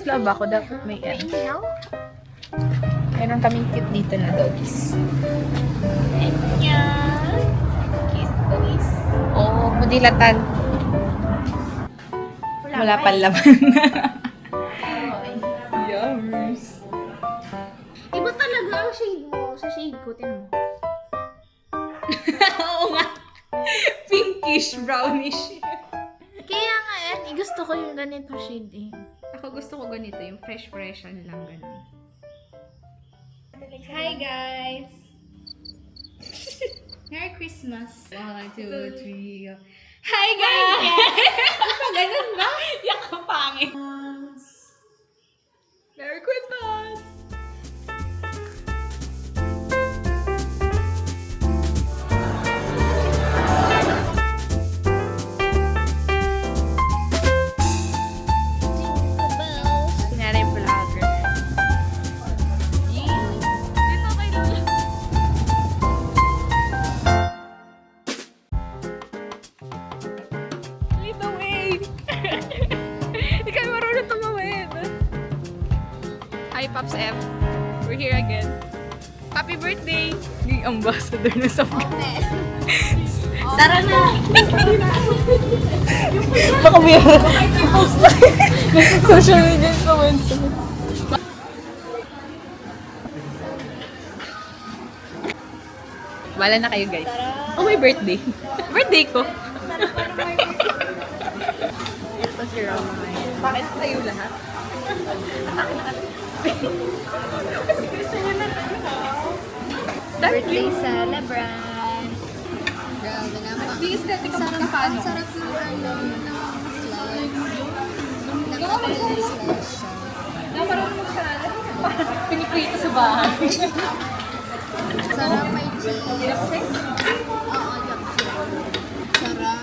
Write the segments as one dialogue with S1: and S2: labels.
S1: love ako. Dapat may meron kaming cute dito na doggies. Cute doggies. Oo, mudilatan. Wala pang laman. Yummers.
S2: Iba talaga ang shade mo. Sa shade ko, tinan mo.
S1: Oo nga. Pinkish, brownish.
S2: Kaya nga gusto ko yung ganito shade eh.
S1: Ako gusto ko ganito, yung fresh-freshan lang ganun. Hi guys! Merry Christmas! 1, 2, 3, go. Hi guys! Pa ganun ba? Yak ka pangit. Merry Christmas! Nanay vlogger. Dito kay Lola. Lead the way! Ikaw marunong tumawid. Hi, Pops F. We're here again. Happy birthday! Yung ambassador na sa
S2: Tara na!
S1: Baka may post na. Social media influencer. Wala na kayo guys. Oh, my birthday. Birthday ko. Ito si Roma. Bakit tayo lahat?
S2: Birthday celebrant. Grabe naman. Ang sarap ng ano, ng slides. Nakapagod slides siya.
S1: Marunong magsalala. Piniprito sa bahay.
S2: Sarap may cheese. Oo, yuck. Sarap.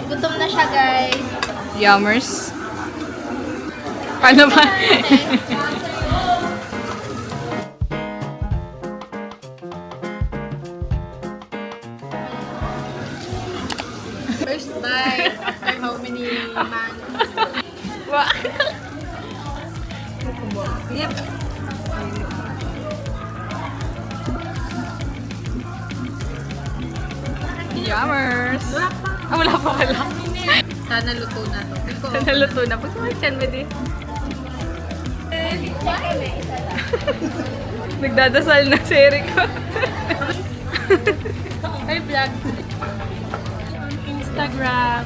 S2: Gutom na siya, guys.
S1: Yummers. Paano ba?
S2: First bite after how many months?
S1: Yep. Yummers. Wala pa pala.
S2: Sana luto na to.
S1: Naluto na. Pag sumakyan mo din. Nagdadasal na si Erico.
S2: Ay, vlog. Instagram.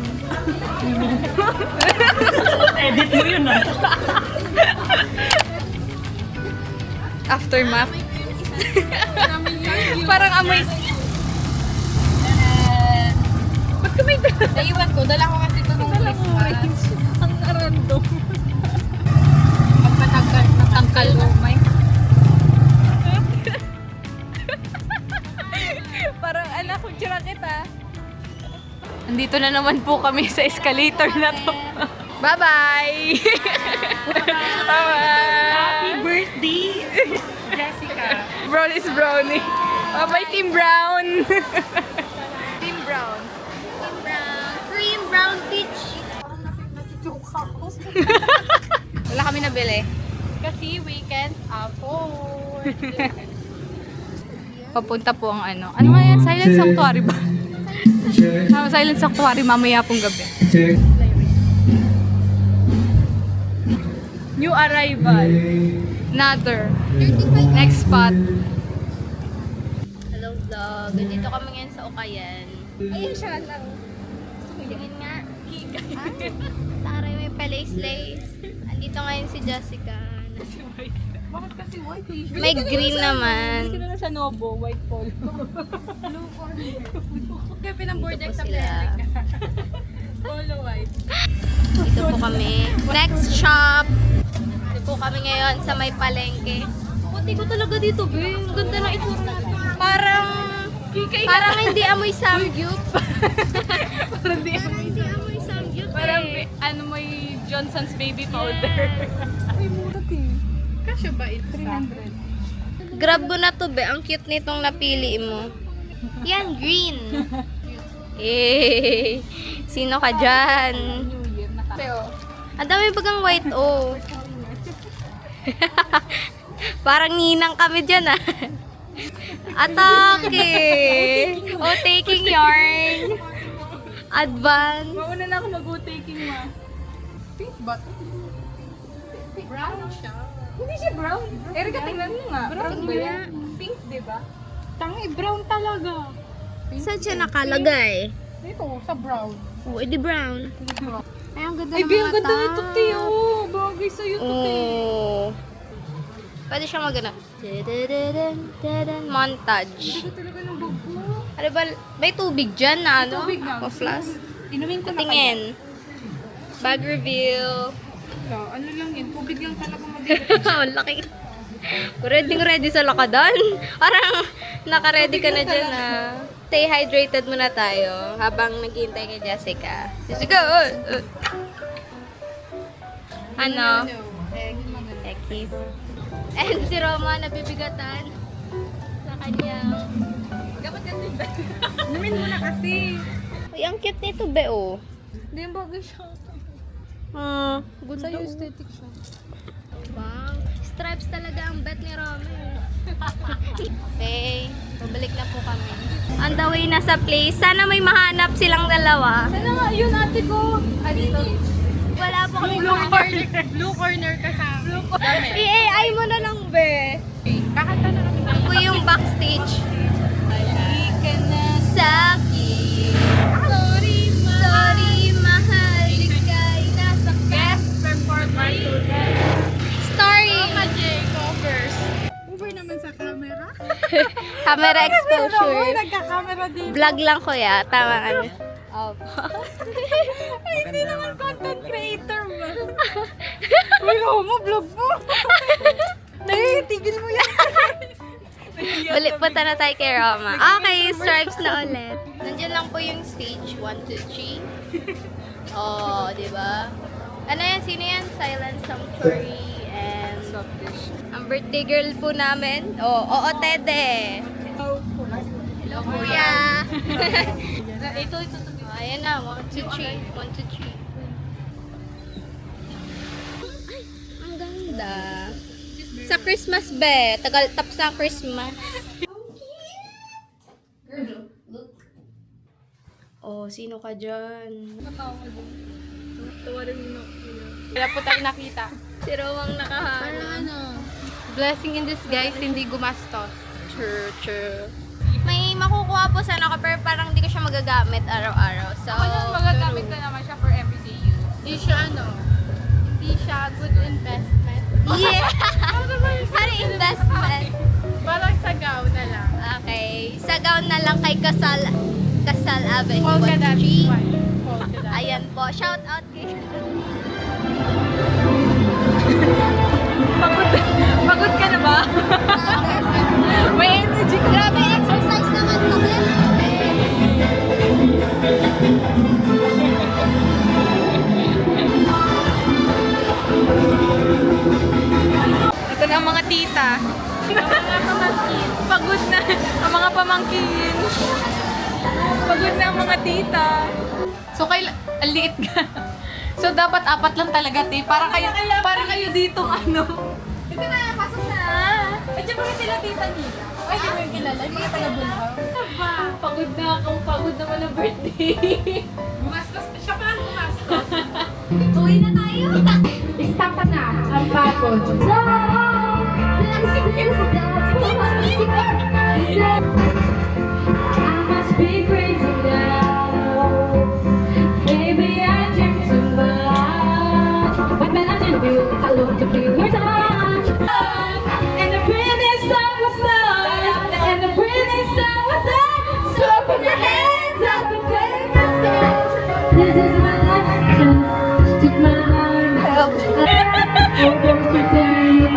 S3: Edit mo yun ah.
S1: Aftermath. Parang amoy. Ba't ka may dala?
S2: Naiwan ko. Dala ko kasi ito nung Christmas.
S1: Ang random.
S2: Pagpatangkal.
S1: Tangkal mo, Mike. Parang anak ko, tira kita. Andito na naman po kami sa escalator na to. Bye-bye! Bye-bye!
S3: Happy birthday, Jessica.
S1: Brown is brownie. Bye-bye, Team Brown! Team Brown.
S2: Cream brown peach.
S1: Wala kami nabili.
S2: Kasi weekend afford.
S1: Papunta po ang ano. Ano nga yan? Silent Sanctuary ba? Silent Sanctuary mamaya pong gabi. New arrival. Another. Next spot.
S2: Hello vlog. Dito kami ngayon sa Ukayan.
S1: Ayun siya lang.
S2: Tingin nga. Taray may palace-lace. Andito ngayon si Jessica.
S1: Bakit kasi white?
S2: May green naman.
S1: Sino na sa Nobo? White polo. Kaya pinang-bordex sa
S2: sila.
S1: Polo white.
S2: Dito po kami. Next shop. Dito po kami ngayon sa may palengke. Puti ko talaga dito, be. Ang ganda ng itsura natin. Parang hindi amoy samgyup.
S1: Parang di.
S2: Parang hindi amoy samgyup
S1: Parang
S2: eh.
S1: ano may Johnson's baby powder. Ay, mura Kasya ba ito? 300.
S2: Grab mo na to, be. Ang cute nitong napili mo. Yan, green. Eh, sino ka dyan?
S1: New Year na Pero,
S2: Ang dami bagang white, oh. Parang ninang kami dyan, ah. Atake! Oh, taking yarn. Advance.
S1: Mauna na ako mag-taking ma. Pink ba? Brown siya. Hindi siya brown. Erika, tingnan mo nga. Brown ba yan? Pink, di ba? Tangi, brown talaga.
S2: Saan siya nakalagay?
S1: Dito, sa brown.
S2: Oh, edi brown. Ay, ang ganda
S1: Ay,
S2: ng
S1: Bi, ang
S2: mga
S1: ganda nito,
S2: top.
S1: Tio. Bagay sa'yo to, Tio.
S2: Oh. Pwede siya magana. Montage.
S1: Ganda talaga ng bag ko.
S2: Ano ba? May tubig dyan na ano?
S1: Tubig na.
S2: O flask?
S1: Inumin ko na
S2: Tingin. Bag reveal.
S1: kaya. Ano lang yun, tubig lang talaga madilit.
S2: Ang laki. Ready sa lakadan. Parang naka-ready ka na dyan, ah. Stay hydrated muna tayo habang naghihintay kay Jessica. Jessica! Ano? Ekis. And si Roma nabibigatan sa kanyang...
S1: Dapat yan din ba? Inumin mo na kasi.
S2: Uy, ang cute nito, Beo.
S1: Hindi yung bagay siya.
S2: Good
S1: Sa'yo aesthetic siya.
S2: Wow. Stripes talaga ang bet ni Roma. Okay. Pabalik na po kami. On the way na sa place. Sana may mahanap silang dalawa.
S1: Sana nga, yun ate ko. Dito.
S2: Wala po kami
S1: Blue corner ka sa blue corner.
S2: I-AI mo na lang, be.
S1: Kakanta na kami.
S2: Ako yung backstage.
S1: Halika na.
S2: Sa'kin. Sorry, mahal. Ika'y nasa
S1: Guest performer today.
S2: story.
S1: Covers. Over naman sa camera.
S2: Camera exposure.
S1: Nagka-camera din.
S2: Vlog lang ko ya. Tama ano. Opo.
S1: Ay, hindi naman content creator ba? Uy, mo, vlog mo. Tigil mo yan.
S2: Ulit punta na tayo kay Roma. Okay, stripes na ulit. Nandiyan lang po yung stage 1, 2, 3. Oh, di ba? Ano yan? Sino yan? Silent Sanctuary and ang birthday girl po namin. Oh, oo, Tede. Hello, kuya.
S1: Ito.
S2: Oh, ayan na. 1, 2, 3. 1, 2, 3. Ay, ang ganda. Sa Christmas, be. Tagal tapos na ang Christmas. Oh, sino ka dyan?
S1: Tawarin mo na. Wala po tayo nakita.
S2: Si Romang nakahanap.
S1: Blessing in disguise, hindi gumastos.
S2: True. May makukuha po sana ako pero parang hindi ko siya magagamit araw-araw. So,
S1: Magagamit na naman siya for everyday use. Hindi siya good investment.
S2: yeah! Ano investment?
S1: Parang sa gown na lang.
S2: Okay. Sa gown na lang kay Kasal Avenue.
S1: Polka dot
S2: 1G.
S1: one. Polka dot.
S2: Ayan po. Shout out kay...
S1: Pagod ka na ba? May energy ka.
S2: Grabe, exercise naman to, Ben.
S1: Ito na ang mga tita. Pagod na ang mga pamangkin. Pagod na ang mga tita. So, ang liit ka. So, dapat 4 lang talaga, te. Para kayo ditong ano. Ito na, pasok na. Ay, diyan ba sila tita nila? Ay, di mo yung kilala. Yung mga taga-Bunhaw. Pagod na ako. Pagod naman ang birthday. Gumastos. Siya pa lang gumastos.
S2: Uwi na tayo.
S1: Istapa na ang pagod. I must be crazy now. Maybe I drink too much. But when I do, I love to feel your touch. And the pretty song was up. And the pretty song was up. So put your hands up and play my song. This is my last chance. Stick my arms out. Over today.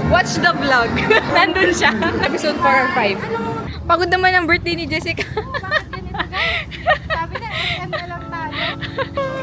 S1: Watch the vlog. Nandun siya. Episode 4 or 5. Pagod naman ang birthday ni Jessica.
S2: Bakit ganito guys? Sabi na SM na lang tayo.